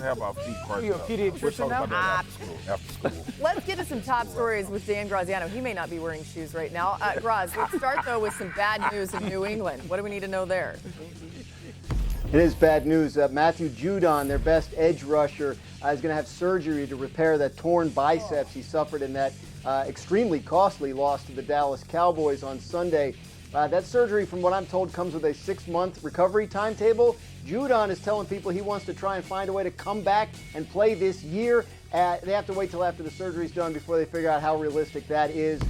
to have our feet crushed. You're a pediatrician now? After school. Let's get to some top stories with Dan Graziano. He may not be wearing shoes right now. Graz, let's start, though, with some bad news in New England. What do we need to know there? It is bad news. Matthew Judon, their best edge rusher, is going to have surgery to repair that torn biceps he suffered in that extremely costly loss to the Dallas Cowboys on Sunday. That surgery, from what I'm told, comes with a 6-month recovery timetable. Judon is telling people he wants to try and find a way to come back and play this year. They have to wait till after the surgery's done before they figure out how realistic that is.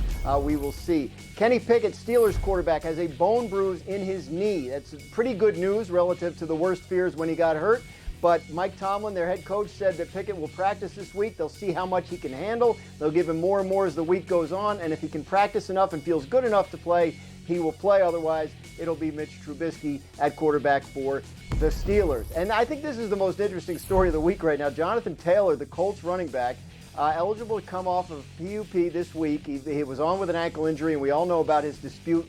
We will see. Kenny Pickett, Steelers quarterback, has a bone bruise in his knee. That's pretty good news relative to the worst fears when he got hurt. But Mike Tomlin, their head coach, said that Pickett will practice this week. They'll see how much he can handle. They'll give him more and more as the week goes on. And if he can practice enough and feels good enough to play, he will play. Otherwise, it'll be Mitch Trubisky at quarterback for the Steelers. And I think this is the most interesting story of the week right now. Jonathan Taylor, the Colts running back, eligible to come off of PUP this week. He was on with an ankle injury, and we all know about his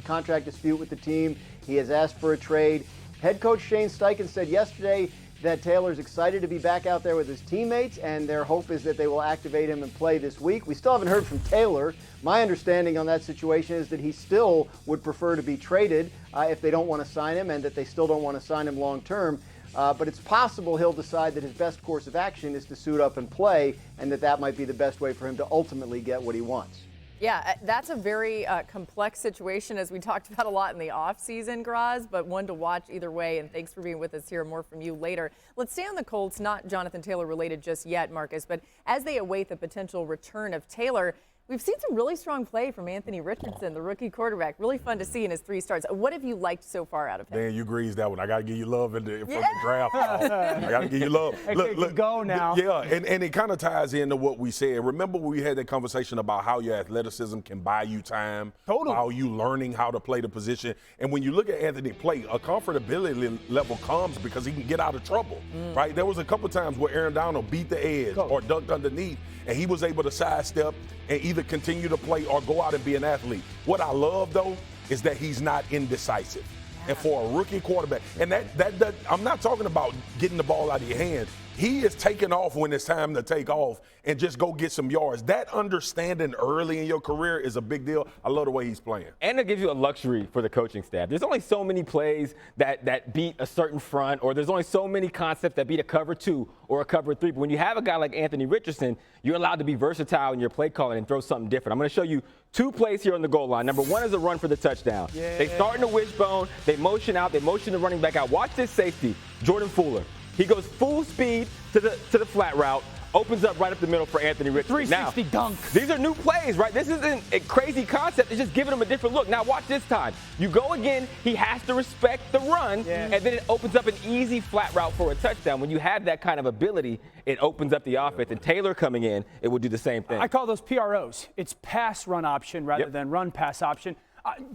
contract dispute with the team. He has asked for a trade. Head coach Shane Steichen said yesterday that Taylor's excited to be back out there with his teammates, and their hope is that they will activate him and play this week. We still haven't heard from Taylor. My understanding on that situation is that he still would prefer to be traded if they don't want to sign him, and that they still don't want to sign him long term. But it's possible he'll decide that his best course of action is to suit up and play, and that might be the best way for him to ultimately get what he wants. Yeah, that's a very complex situation, as we talked about a lot in the offseason, Graz, but one to watch either way. And thanks for being with us here. More from you later. Let's stay on the Colts, not Jonathan Taylor related just yet, Marcus, but as they await the potential return of Taylor, we've seen some really strong play from Anthony Richardson, the rookie quarterback. Really fun to see in his 3 starts. What have you liked so far out of him? Dan, you greased that one. I got to give you love from the draft. I got to give you love. Look, go now. Yeah, and it kind of ties into what we said. Remember we had that conversation about how your athleticism can buy you time, totally. How you learning how to play the position. And when you look at Anthony play, a comfortability level comes because he can get out of trouble, right? There was a couple times where Aaron Donald beat the edge or dunked underneath, and he was able to sidestep and either continue to play or go out and be an athlete. What I love, though, is that he's not indecisive. And for a rookie quarterback, and that I'm not talking about getting the ball out of your hand. He is taking off when it's time to take off and just go get some yards. That understanding early in your career is a big deal. I love the way he's playing. And it gives you a luxury for the coaching staff. There's only so many plays that beat a certain front, or there's only so many concepts that beat a cover 2 or a cover 3. But when you have a guy like Anthony Richardson, you're allowed to be versatile in your play calling and throw something different. I'm going to show you 2 plays here on the goal line. Number 1 is a run for the touchdown. Yeah. They start in the wishbone. They motion out. They motion the running back out. Watch this safety, Jordan Fuller. He goes full speed to the flat route, opens up right up the middle for Anthony Richardson. 360 dunk. These are new plays, right? This isn't a crazy concept. It's just giving him a different look. Now watch this time. You go again. He has to respect the run, and then it opens up an easy flat route for a touchdown. When you have that kind of ability, it opens up the offense. And Taylor coming in, it will do the same thing. I call those PROs. It's pass run option rather than run pass option.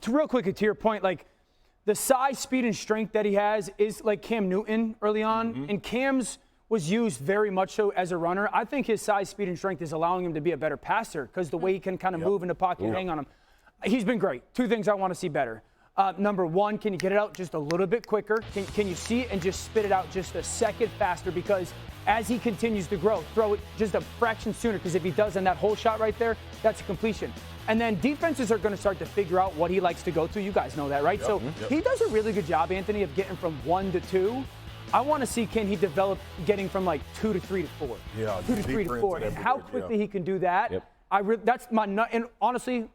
Real quick, to your point, like, the size, speed, and strength that he has is like Cam Newton early on, and Cam's was used very much so as a runner. I think his size, speed, and strength is allowing him to be a better passer because the way he can kind of move in the pocket and hang on him. He's been great. 2 things I want to see better. Number 1, can you get it out just a little bit quicker? Can you see it and just spit it out just a second faster? Because as he continues to grow, throw it just a fraction sooner, because if he does on that whole shot right there, that's a completion. And then defenses are going to start to figure out what he likes to go to. You guys know that, right? So he does a really good job, Anthony, of getting from 1 to 2. I want to see, can he develop getting from like 2 to 3 to 4? Yeah, 2 to 3 to 4. And how quickly he can do that. That's my nut. And honestly,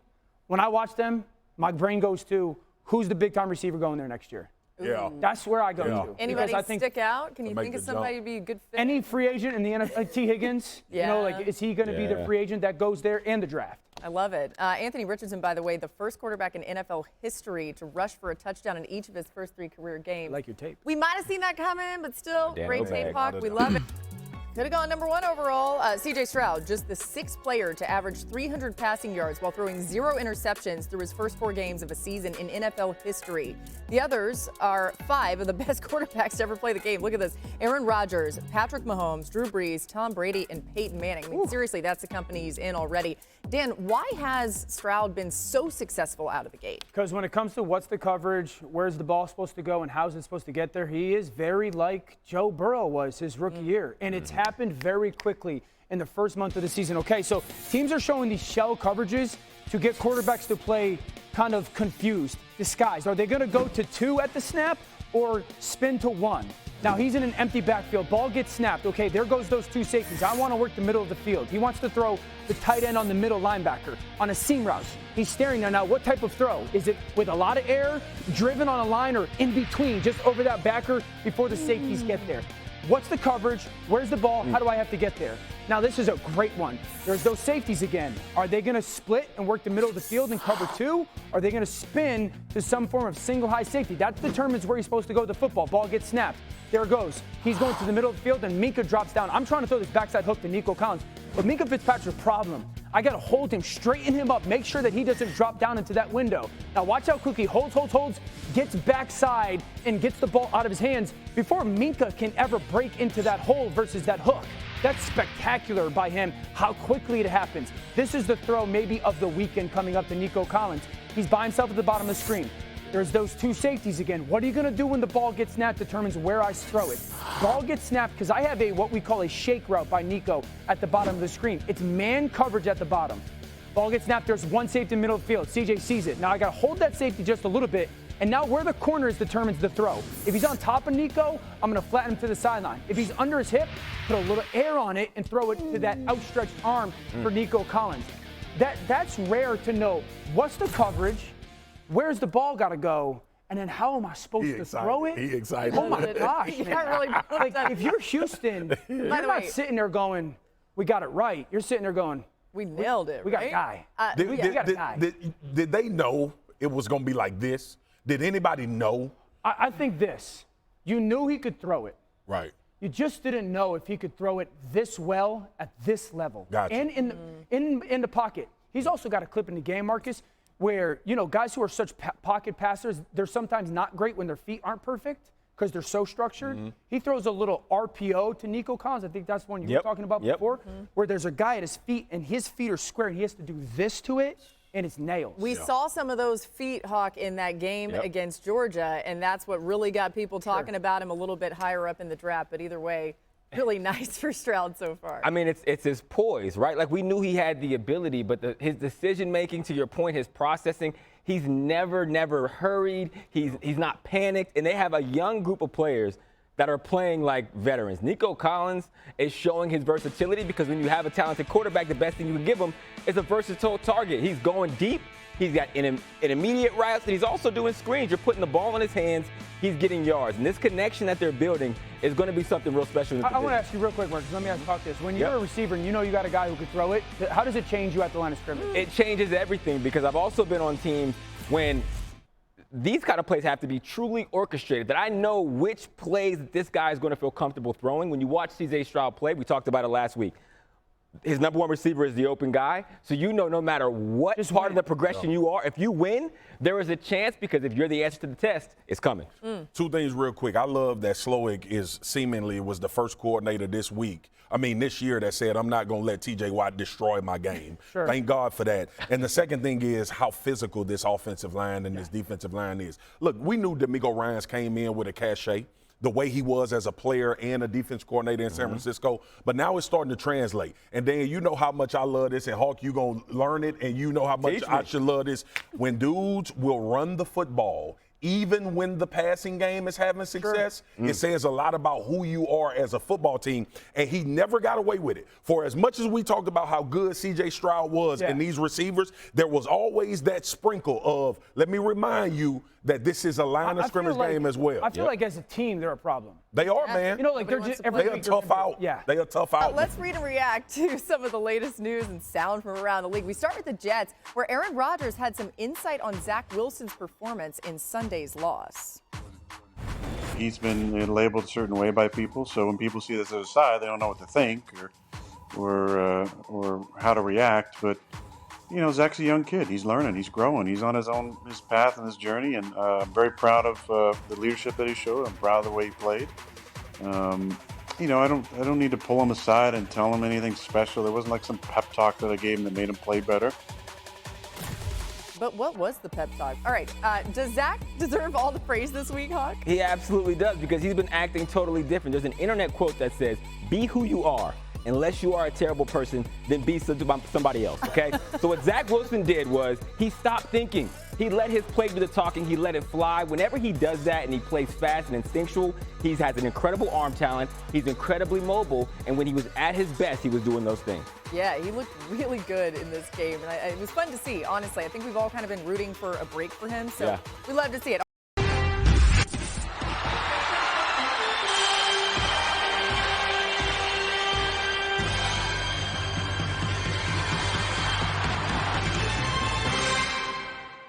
when I watch them, my brain goes to, who's the big-time receiver going there next year? Yeah. That's where I go to. Anybody stick out? Can you think of somebody to be a good fit? Any free agent in the NFL, T. Higgins, you know, like, is he going to be the free agent that goes there in the draft? I love it. Anthony Richardson, by the way, the first quarterback in NFL history to rush for a touchdown in each of his first 3 career games. I like your tape. We might have seen that coming, but still, great tape, Hawk. We love it. Could have gone number 1 overall. C.J. Stroud, just the 6th player to average 300 passing yards while throwing 0 interceptions through his first 4 games of a season in NFL history. The others are 5 of the best quarterbacks to ever play the game. Look at this. Aaron Rodgers, Patrick Mahomes, Drew Brees, Tom Brady, and Peyton Manning. I mean, seriously, that's the company he's in already. Dan, why has Stroud been so successful out of the gate? Because when it comes to what's the coverage, where's the ball supposed to go, and how's it supposed to get there, he is very like Joe Burrow was his rookie year. And it's happened very quickly in the first month of the season. Okay, so teams are showing these shell coverages to get quarterbacks to play kind of confused, disguised. Are they going to go to 2 at the snap or spin to 1? Now, he's in an empty backfield. Ball gets snapped. Okay, there goes those 2 safeties. I want to work the middle of the field. He wants to throw the tight end on the middle linebacker on a seam route. He's staring there. Now, what type of throw? Is it with a lot of air, driven on a line, or in between, just over that backer before the safeties get there? What's the coverage? Where's the ball? How do I have to get there? Now, this is a great one. There's those safeties again. Are they going to split and work the middle of the field and cover 2? Are they going to spin to some form of single high safety? That determines where he's supposed to go with the football. Ball gets snapped. There it goes. He's going to the middle of the field, and Minka drops down. I'm trying to throw this backside hook to Nico Collins. But Minka Fitzpatrick's problem. I got to hold him, straighten him up, make sure that he doesn't drop down into that window. Now watch how quickly holds, gets backside, and gets the ball out of his hands before Minka can ever break into that hole versus that hook. That's spectacular by him, how quickly it happens. This is the throw maybe of the weekend coming up to Nico Collins. He's by himself at the bottom of the screen. There's those 2 safeties again. What are you going to do when the ball gets snapped determines where I throw it. Ball gets snapped because I have what we call a shake route by Nico at the bottom of the screen. It's man coverage at the bottom. Ball gets snapped. There's 1 safety in the middle of the field. CJ sees it. Now I got to hold that safety just a little bit. And now where the corner is determines the throw. If he's on top of Nico, I'm going to flatten him to the sideline. If he's under his hip, put a little air on it and throw it to that outstretched arm for Nico Collins. That's rare to know. What's the coverage? Where's the ball got to go? And then how am I supposed to throw it? He excited. Oh, my gosh. You got really Like, if you're Houston, you're not sitting there going, we got it right. You're sitting there going, we nailed it, we got a guy. We got a guy. Did they know it was going to be like this? Did anybody know? I think this. You knew he could throw it. Right. You just didn't know if he could throw it this well at this level. Gotcha. And in the pocket. He's also got a clip in the game, Marcus, where, guys who are such pocket passers, they're sometimes not great when their feet aren't perfect because they're so structured. He throws a little RPO to Nico Collins. I think that's one you were talking about before, where there's a guy at his feet, and his feet are square, and he has to do this to it, and it's nails. We saw some of those feet, Hawk, in that game against Georgia, and that's what really got people talking about him a little bit higher up in the draft. But either way, really nice for Stroud so far. I mean, it's his poise, right? Like, we knew he had the ability, but his decision-making, to your point, his processing, he's never hurried. He's not panicked. And they have a young group of players that are playing like veterans. Nico Collins is showing his versatility because when you have a talented quarterback, the best thing you can give him is a versatile target. He's going deep. He's got an immediate routes, and he's also doing screens. You're putting the ball in his hands. He's getting yards. And this connection that they're building is going to be something real special. I want to ask you real quick, Marcus. Let me ask you this. When you're a receiver and you know you got a guy who can throw it, how does it change you at the line of scrimmage? It changes everything because I've also been on teams when these kind of plays have to be truly orchestrated, that I know which plays that this guy is going to feel comfortable throwing. When you watch C.J. Stroud play, we talked about it last week, his number one receiver is the open guy. So no matter what part of the progression you are, if you win, there is a chance because if you're the answer to the test, it's coming. 2 things real quick. I love that Slowick was the first coordinator this year that said, I'm not going to let T.J. Watt destroy my game. Thank God for that. And the second thing is how physical this offensive line and this defensive line is. Look, we knew D'Amico Ryans came in with a cachet, the way he was as a player and a defense coordinator in San Francisco, but now it's starting to translate. And Dan, you know how much I love this, and Hawk, you going to learn it, and you know how much I should love this. When dudes will run the football, even when the passing game is having success, it says a lot about who you are as a football team, and he never got away with it. For as much as we talked about how good C.J. Stroud was and these receivers, there was always that sprinkle of, let me remind you that this is a line of scrimmage game as well. I feel like as a team, they're a problem. They are, man. They're just every they are tough out. Yeah. They are tough out. Let's read and react to some of the latest news and sound from around the league. We start with the Jets, where Aaron Rodgers had some insight on Zach Wilson's performance in Sunday's loss. He's been labeled a certain way by people, so when people see this other side, they don't know what to think or how to react. But Zach's a young kid. He's learning. He's growing. He's on his path and his journey, and I'm very proud of the leadership that he showed. I'm proud of the way he played. I don't need to pull him aside and tell him anything special. There wasn't like some pep talk that I gave him that made him play better. But what was the pep talk? All right, does Zach deserve all the praise this week, Hawk? He absolutely does, because he's been acting totally different. There's an internet quote that says, "Be who you are. Unless you are a terrible person, then be somebody else," okay? So what Zach Wilson did was he stopped thinking. He let his play do the talking. He let it fly. Whenever he does that and he plays fast and instinctual, he has an incredible arm talent. He's incredibly mobile. And when he was at his best, he was doing those things. Yeah, he looked really good in this game. And it was fun to see, honestly. I think we've all kind of been rooting for a break for him. So we love to see it.